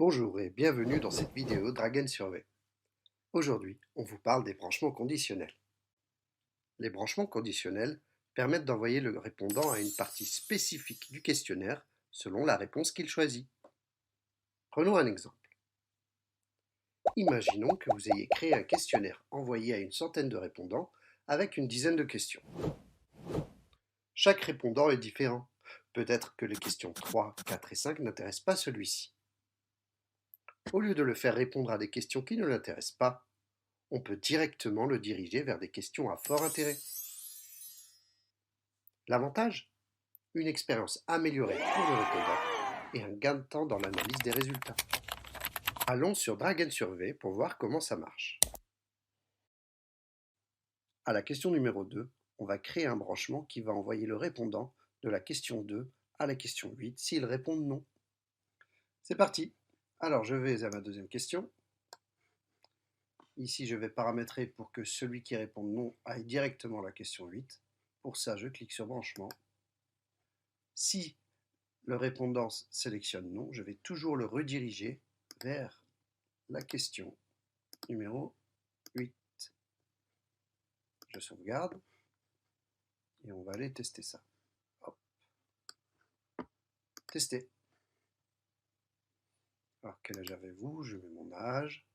Bonjour et bienvenue dans cette vidéo Dragon Survey. Aujourd'hui, on vous parle des branchements conditionnels. Les branchements conditionnels permettent d'envoyer le répondant à une partie spécifique du questionnaire selon la réponse qu'il choisit. Prenons un exemple. Imaginons que vous ayez créé un questionnaire envoyé à une centaine de répondants avec une dizaine de questions. Chaque répondant est différent. Peut-être que les questions 3, 4 et 5 n'intéressent pas celui-ci. Au lieu de le faire répondre à des questions qui ne l'intéressent pas, on peut directement le diriger vers des questions à fort intérêt. L'avantage? Une expérience améliorée pour le répondant et un gain de temps dans l'analyse des résultats. Allons sur Dragon Survey pour voir comment ça marche. À la question numéro 2, on va créer un branchement qui va envoyer le répondant de la question 2 à la question 8 s'il répond non. C'est parti. Alors je vais à ma deuxième question. Ici, je vais paramétrer pour que celui qui répond non aille directement à la question 8. Pour ça, je clique sur branchement. Si le répondant sélectionne non, je vais toujours le rediriger vers la question numéro 8. Je sauvegarde et on va aller tester ça. Hop. Tester. Alors, quel âge avez-vous? Je mets mon âge.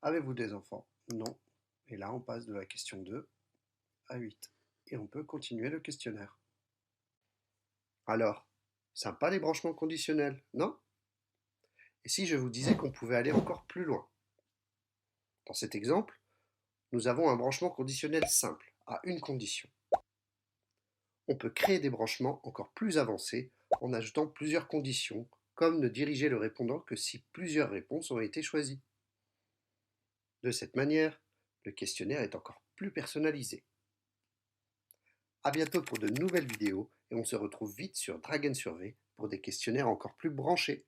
Avez-vous des enfants? Non. Et là, on passe de la question 2 à 8. Et on peut continuer le questionnaire. Alors, sympa les branchements conditionnels, non? Et si je vous disais qu'on pouvait aller encore plus loin? Dans cet exemple, nous avons un branchement conditionnel simple, à une condition. On peut créer des branchements encore plus avancés en ajoutant plusieurs conditions, comme ne diriger le répondant que si plusieurs réponses ont été choisies. De cette manière, le questionnaire est encore plus personnalisé. A bientôt pour de nouvelles vidéos et on se retrouve vite sur Dragon Survey pour des questionnaires encore plus branchés.